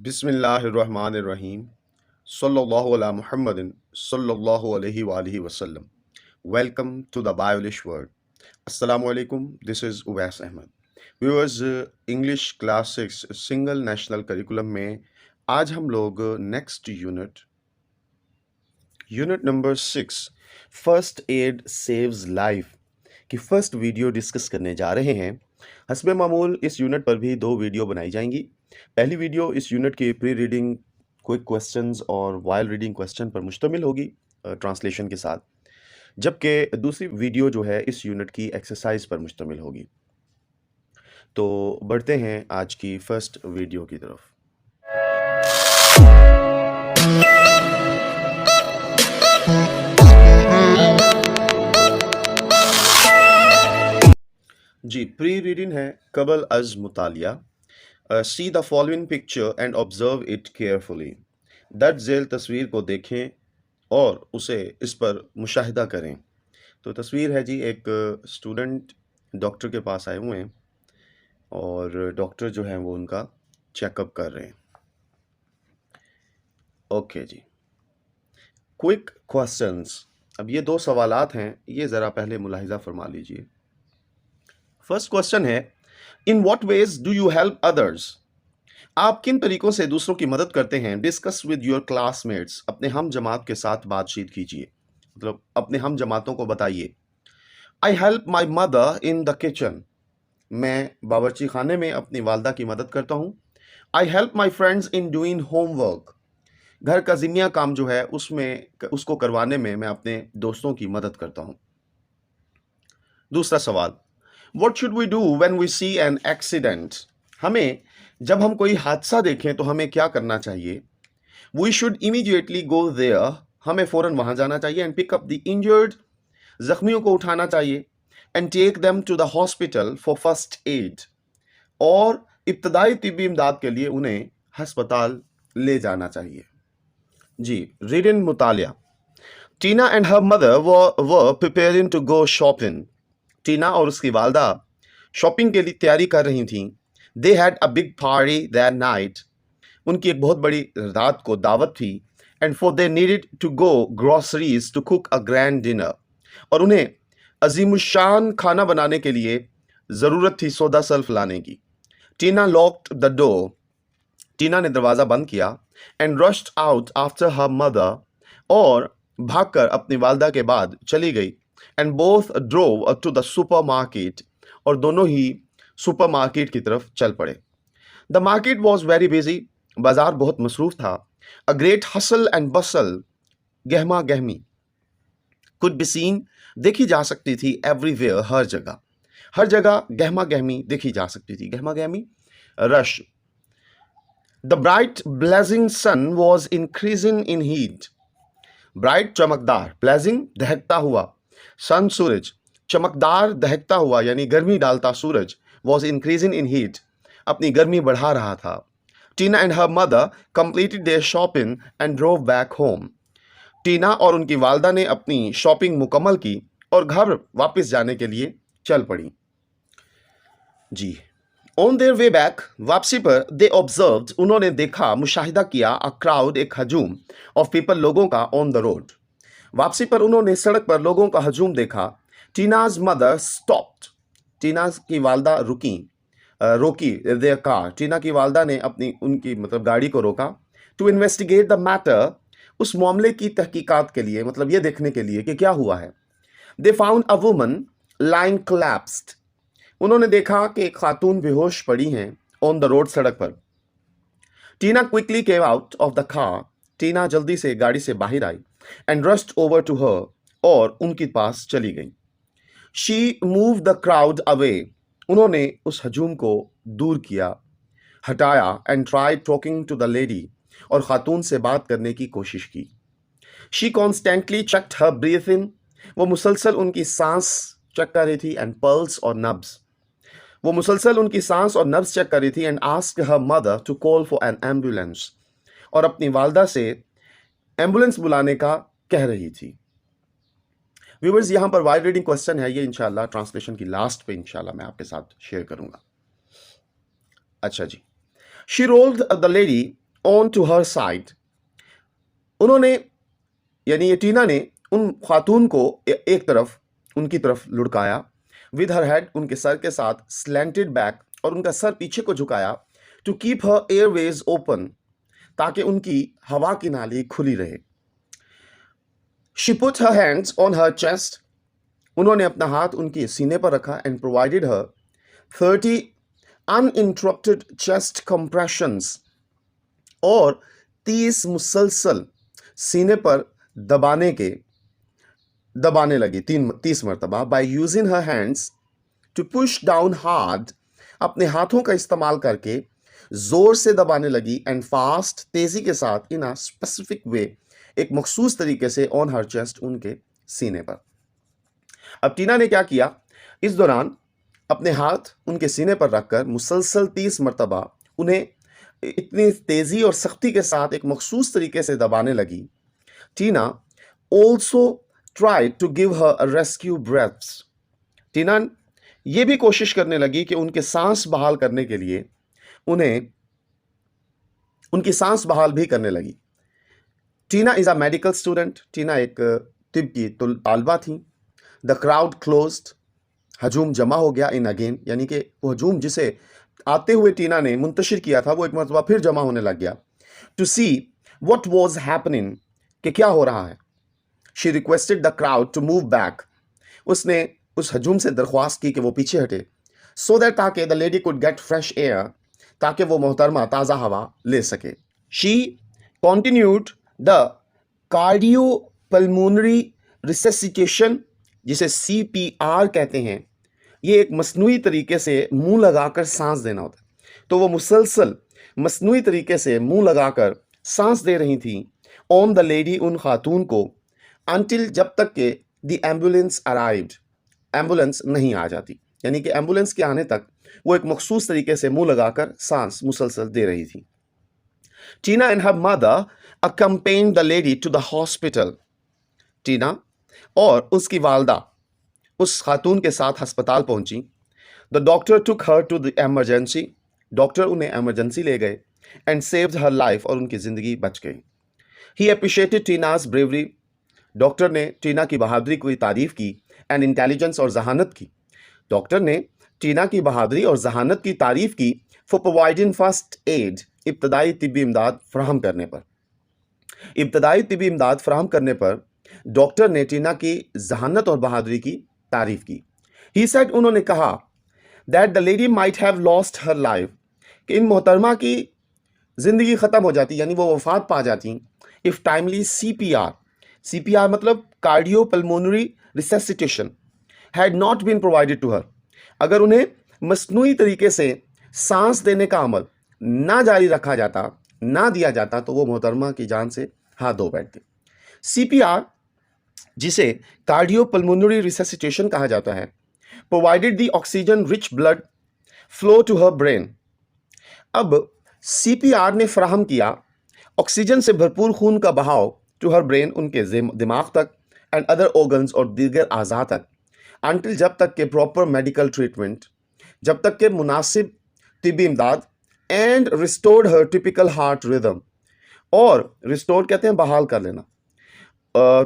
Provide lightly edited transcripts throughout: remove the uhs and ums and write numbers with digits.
बिस्मिल्लाहिर्रहमानिर्रहीम सल्लल्लाहु अला मुहम्मदिन सल्लल्लाहु अलैहि वालिहि वसल्लम। Welcome to the Biolish world. अस्सलामु अलैकुम, this is Uwais Ahmed. Viewers, English class 6 single national curriculum में आज हम लोग next unit number 6 first aid saves life की फर्स्ट वीडियो डिस्कस करने जा रहे हैं। हस्बे मामूल इस यूनिट पर भी 2 वीडियो बनाई जाएंगी। पहली वीडियो इस यूनिट की प्री रीडिंग क्विक क्वेश्चंस और वाइल रीडिंग क्वेश्चन पर मुश्तमिल होगी ट्रांसलेशन के साथ, जबकि दूसरी वीडियो जो है इस यूनिट की एक्सरसाइज पर मुश्तमिल होगी। तो बढ़ते हैं आज की फर्स्ट वीडियो की तरफ। जी, प्री रीडिंग है कबल अज मुतालिया। See the following picture and observe it carefully. दर्ज झेल तस्वीर को देखें और उसे इस पर मुशाहिदा करें। तो तस्वीर है जी, एक स्टूडेंट डॉक्टर के पास आए हुए हैं और डॉक्टर जो है वो उनका चेकअप कर रहे हैं। ओके जी, क्विक क्वेश्चंस। अब ये 2 सवालात हैं, ये ज़रा पहले मुलाहिजा फरमा लीजिए। फर्स्ट क्वेश्चन है, in what ways do you help others? आप किन तरीकों से दूसरों की मदद करते हैं? Discuss with your classmates. अपने हम जमात के साथ बातचीत कीजिए, मतलब अपने हम जमातों को बताइए। I help my mother in the kitchen. मैं बावर्ची खाने में अपनी वालदा की मदद करता हूँ। I help my friends in doing homework. घर का ज़िम्मिया काम जो है उसको करवाने में मैं अपने दोस्तों की मदद करता हूँ। दूसरा सवाल, What should we do when we see an accident? जब हम कोई हादसा देखें तो हमें क्या करना चाहिए? We should immediately go there. हमें फ़ौरन वहाँ जाना चाहिए and pick up the injured. ज़ख्मियों को उठाना चाहिए and take them to the hospital for first aid. और इब्तदाई तिब्बी इमदाद के लिए उन्हें हस्पताल ले जाना चाहिए। जी, रीडिंग मुतालिया। Tina and her mother were preparing to go shopping. Tina और उसकी वालदा शॉपिंग के लिए तैयारी कर रही थीं। They had a big party that night. उनकी एक बहुत बड़ी रात को दावत थी। And for they needed to go groceries to cook a grand dinner. और उन्हें अजीमुशान खाना बनाने के लिए ज़रूरत थी सौदा सल्फ लाने की। Tina locked the door. Tina ने दरवाज़ा बंद किया। And rushed out after her mother. और भागकर अपनी वालदा के बाद चली गई। And both drove to the supermarket. और दोनों ही सुपर मार्केट की तरफ चल पड़े। The market was very busy. बाजार बहुत मसरूफ था। A great hustle and bustle. गहमा गहमी। Could be seen. देखी जा सकती थी। एवरीवेयर, हर जगह गहमा गहमी देखी जा सकती थी। गहमा गहमी, rush. The bright blazing sun was increasing in heat. Bright चमकदार, ब्लेजिंग दहकता हुआ, सन सूरज, चमकदार दहकता हुआ यानी गर्मी डालता सूरज, वॉज इंक्रीजिंग इन हीट अपनी गर्मी बढ़ा रहा था। Tina and her mother completed their shopping and drove back home. Tina और उनकी वालदा ने अपनी शॉपिंग मुकम्मल की और घर वापस जाने के लिए चल पड़ी। जी, ऑन देयर वे बैक, वापसी पर, दे ऑब्जर्व्ड, उन्होंने देखा, मुशाहिदा किया, अ क्राउड, एक हजूम, ऑफ पीपल, लोगों का, ऑन द रोड। वापसी पर उन्होंने सड़क पर लोगों का हजूम देखा। Tina's mother stopped. टीना की वालदा रोकी देयर कार। टीना की वालदा ने उनकी मतलब गाड़ी को रोका। टू इन्वेस्टिगेट द मैटर, उस मामले की तहकीकात के लिए, मतलब ये देखने के लिए कि क्या हुआ है। They found a woman lying collapsed. उन्होंने देखा कि एक खातून बेहोश पड़ी हैं ऑन द रोड, सड़क पर। Tina quickly came out of the car. Tina जल्दी से गाड़ी से बाहर आई। And rushed over to her, और उनके पास चली गई। She move the crowd away, उन्होंने उस हजूम को दूर किया, हटाया। And try talking to the lady, और खातून से बात करने की कोशिश की। She constantly checked her breathing, वो मुसलसल उनकी सांस चेक कर रही थी। एंड पल्स और नब्स, वो मुसलसल उनकी सांस और नब्स चेक कर रही थी। And asked her mother to call for an ambulance, और अपनी वालदा से एम्बुलेंस बुलाने का कह रही थी। व्यूअर्स, यहाँ पर वाइड रीडिंग क्वेश्चन है, ये इंशाल्लाह ट्रांसलेशन की लास्ट पे इंशाल्लाह मैं आपके साथ शेयर करूंगा। अच्छा जी, she rolled the lady on to her side, उन्होंने यानी ये टीना ने उन खातून को एक तरफ उनकी तरफ लुढ़काया, विद हर हेड, उनके सर के साथ, स्लैंटेड बैक, और उनका सर पीछे को झुकाया, to keep her airways open, ताकि उनकी हवा की नाली खुली रहे। She put her hands on her chest, उन्होंने अपना हाथ उनके सीने पर रखा, and provided her 30 uninterrupted chest compressions, और 30 मुसलसल सीने पर दबाने लगी 30 मरतबा, by using her hands to push down hard, अपने हाथों का इस्तेमाल करके जोर से दबाने लगी, एंड फास्ट, तेजी के साथ, इन अ स्पेसिफिक वे, एक मखसूस तरीके से, ऑन हर चेस्ट, उनके सीने पर। अब टीना ने क्या किया, इस दौरान अपने हाथ उनके सीने पर रखकर मुसलसल 30 मरतबा उन्हें इतनी तेजी और सख्ती के साथ एक मखसूस तरीके से दबाने लगी। Tina also tried to give her rescue breaths, Tina ये भी कोशिश करने लगी कि उनके सांस बहाल करने के लिए उन्हें उनकी सांस बहाल भी करने लगी। टीना इज अ मेडिकल स्टूडेंट, टीना एक तिब की तालबा थी। द क्राउड क्लोज्ड, हजूम जमा हो गया, इन अगेन, यानी कि वो हजूम जिसे आते हुए टीना ने मुंतशिर किया था वो एक मरतबा फिर जमा होने लग गया। To see what was happening, कि क्या हो रहा है। She requested the crowd to move back, उसने उस हजूम से दरख्वास्त की कि वो पीछे हटे, सो दैट, ताकि the lady could get fresh air, ताकि वो मोहतरमा ताज़ा हवा ले सके। She continued the cardiopulmonary resuscitation, जिसे CPR कहते हैं, ये एक मसनूई तरीके से मुंह लगाकर सांस देना होता है। तो वो मुसलसल मसनूई तरीके से मुंह लगाकर सांस दे रही थी, ऑन द लेडी, उन खातून को, अनटिल, जब तक के द एम्बुलेंस अराइव्ड, एम्बुलेंस नहीं आ जाती, यानी कि एम्बुलेंस के आने तक वो एक मखसूस तरीके से मुंह लगाकर सांस मुसलसल दे रही थी। Tina and her mother accompanied the lady to the hospital, Tina और उसकी वालदा उस खातून के साथ अस्पताल पहुंची। The doctor took her to the emergency, doctor उन्हें एमरजेंसी ले गए, एंड सेव्ड हर लाइफ, और उनकी जिंदगी बच गई। ही अप्रिशिएटेड टीनाज ब्रेवरी, डॉक्टर ने टीना की बहादुरी की तारीफ की, एंड इंटेलिजेंस, और जहानत की। डॉक्टर ने टीना की बहादुरी और जहानत की तारीफ की, फॉर प्रोवाइडिंग फर्स्ट एड, इब्तदाई तिब्बी इमदाद फराहम करने पर। इब्तदाई तिब्बी इमदाद फराहम करने पर डॉक्टर ने टीना की जहानत और बहादुरी की तारीफ की। ही सेड, उन्होंने कहा, that the lady might have lost her life, कि इन मोहतरमा की जिंदगी ख़त्म हो जाती, यानी वो वफात पा जाती, इफ़ टाइमली CPR मतलब cardiopulmonary resuscitation, had not been provided to her, अगर उन्हें मसनूई तरीके से सांस देने का अमल ना जारी रखा जाता, ना दिया जाता, तो वो मोहतरमा की जान से हाथ धो बैठते। CPR, जिसे कार्डियोपल्मोनरी रिससिटेशन कहा जाता है, provided the oxygen rich blood flow to her brain. अब CPR ने फराहम किया ऑक्सीजन से भरपूर खून का बहाव टू हर ब्रेन, उनके दिमाग तक, एंड अदर ऑर्गन्स, और दीगर आज़ा तक, अनटिल, जब तक के प्रॉपर मेडिकल ट्रीटमेंट, जब तक के मुनासिब तिब्बी इमदाद, and restored her typical heart rhythm, और रिस्टोर्ड कहते हैं बहाल कर लेना,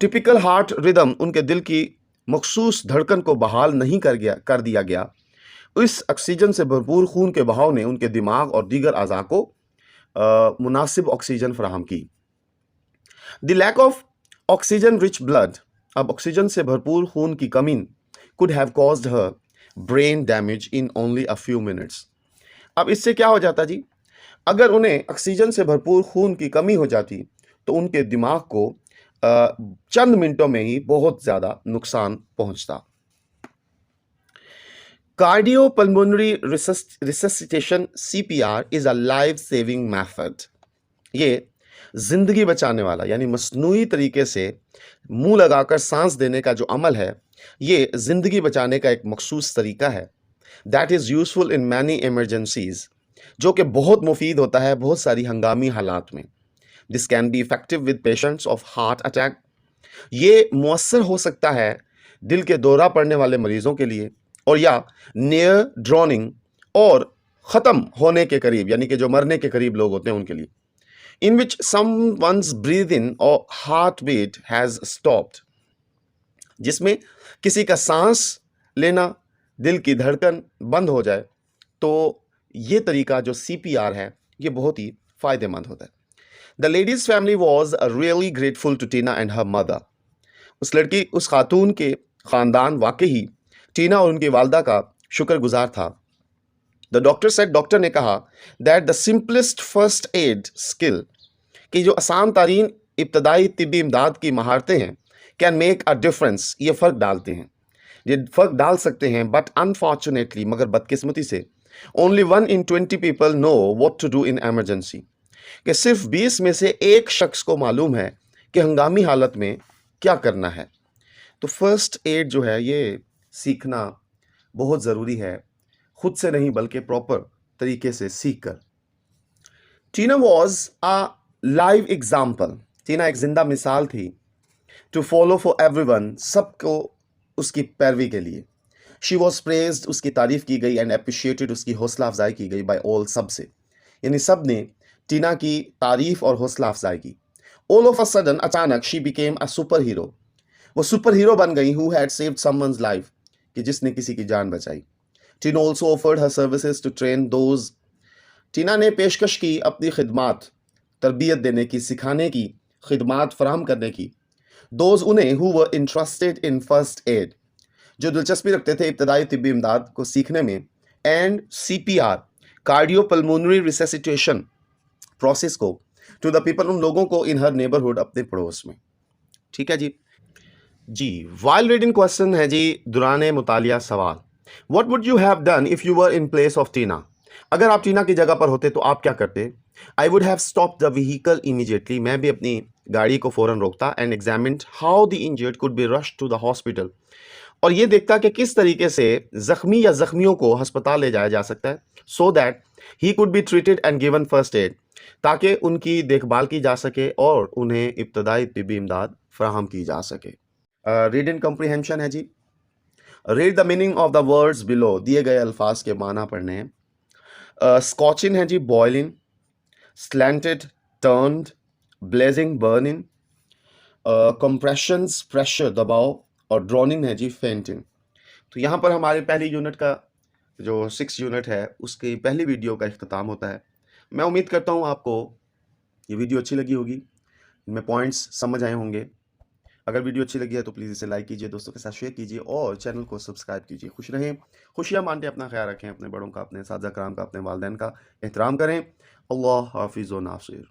टिपिकल हार्ट रिदम, उनके दिल की मखसूस धड़कन को बहाल नहीं कर दिया गया। इस ऑक्सीजन से भरपूर खून के बहाव ने उनके दिमाग और दीगर आज़ा को मुनासिब ऑक्सीजन फराहम की। The lack of oxygen rich blood, अब ऑक्सीजन से भरपूर खून की कमी, could have caused her brain damage in only a few minutes. अब इससे क्या हो जाता जी, अगर उन्हें ऑक्सीजन से भरपूर खून की कमी हो जाती तो उनके दिमाग को चंद मिनटों में ही बहुत ज़्यादा नुकसान पहुंचता। Cardiopulmonary resuscitation CPR is a life saving method, ये जिंदगी बचाने वाला, यानी मसनूई तरीके से मुंह लगाकर सांस देने का जो अमल है, ये जिंदगी बचाने का एक मखसूस तरीका है। That is useful in many emergencies, जो कि बहुत मुफीद होता है बहुत सारी हंगामी हालात में। This can be effective with patients of heart attack, ये मुअस्सर हो सकता है दिल के दौरा पड़ने वाले मरीजों के लिए, और या नियर ड्रॉनिंग, और ख़त्म होने के करीब, यानी कि जो मरने के करीब लोग होते हैं उनके लिए। in which someone's breathing or heartbeat has stopped, जिसमें किसी का सांस लेना, दिल की धड़कन बंद हो जाए, तो ये तरीका जो CPR है ये बहुत ही फायदेमंद होता है. The lady's family was really grateful to Tina and her mother. उस खातून के ख़ानदान वाकई ही टीना और उनकी वालदा का शुक्रगुजार था. द डॉक्टर सेड, डॉक्टर ने कहा, that the simplest first aid skill, कि जो आसान तरीन इब्तदाई तिब्बी इमदाद की महारतें हैं, कैन मेक अ डिफरेंस, ये फ़र्क डालते हैं, ये फ़र्क डाल सकते हैं. बट अनफॉर्चुनेटली, मगर बदकिस्मती से, only 1 in 20 people know what to do in emergency, कि सिर्फ 20 में से एक शख्स को मालूम है कि हंगामी हालत में क्या करना है. तो फर्स्ट एड जो है ये सीखना बहुत ज़रूरी है, खुद से नहीं बल्कि प्रॉपर तरीके से सीख कर. टीना वॉज अ लाइव एग्जाम्पल, टीना एक जिंदा मिसाल थी. टू फॉलो फॉर एवरीवन, सबको उसकी पैरवी के लिए. शी वॉज प्रेज्ड, उसकी तारीफ की गई, एंड अप्रिशिएटेड, उसकी हौसला अफजाई की गई बाय ऑल, सब से, यानी सब ने टीना की तारीफ और हौसला अफजाई की. ऑल ऑफ अ सडन, अचानक, she became a super hero, वो सुपर हीरो बन गई. Who had saved someone's life, कि जिसने किसी की जान बचाई. Tina also offered her services to train those, Tina ने पेशकश की अपनी खिदमात, तरबियत देने की, सिखाने की, खिदमात फराहम करने की. दोज, उन्हें, who were interested in first aid, जो दिलचस्पी रखते थे इब्तदाई तिब्बी इमदाद को सीखने में, and CPR, cardiopulmonary resuscitation process को, टू द पीपल, उन लोगों को, इन हर नेबरहुड, अपने पड़ोस में. ठीक है जी. वाइल रीडिंग क्वेश्चन है जी, दुराने मुतालिया सवाल. What would you have done if you were in place of Tina, अगर आप टीना की जगह पर होते तो आप क्या करते. I would have stop the vehicle immediately, मैं भी अपनी गाड़ी को फौरन रोकता. And examined how the injured could be rush to the hospital, और ये देखता कि किस तरीके से जख्मी या जख्मियों को अस्पताल ले जाया जा सकता है, so that he could be treated and given first aid, ताकि उनकी देखभाल की जा सके और उन्हें इब्तदाई तिब्बी इमदाद फराहम की जा सके. रीडिंग कॉम्प्रिहेंशन है जी. Read the meaning of the words below, दिए गए अल्फाज के माना पढ़ने हैं. स्कॉचिंग है जी, boiling. Slanted, turned. Blazing, burning. Compressions, pressure, दबाव. और ड्रोनिंग है जी, फेंटिंग. तो यहाँ पर हमारे पहली यूनिट का जो 6 यूनिट है उसकी पहली वीडियो का इख्तिताम होता है. मैं उम्मीद करता हूँ आपको ये वीडियो अच्छी लगी होगी, इनमें पॉइंट्स समझ आए होंगे. अगर वीडियो अच्छी लगी है तो प्लीज़ इसे लाइक कीजिए, दोस्तों के साथ शेयर कीजिए और चैनल को सब्सक्राइब कीजिए. खुश रहें, खुशियाँ मानते, अपना ख्याल रखें, अपने बड़ों का, अपने साथी कराम का, अपने वालिदैन का एहतराम करें. अल्लाह हाफिज़ व नासिर.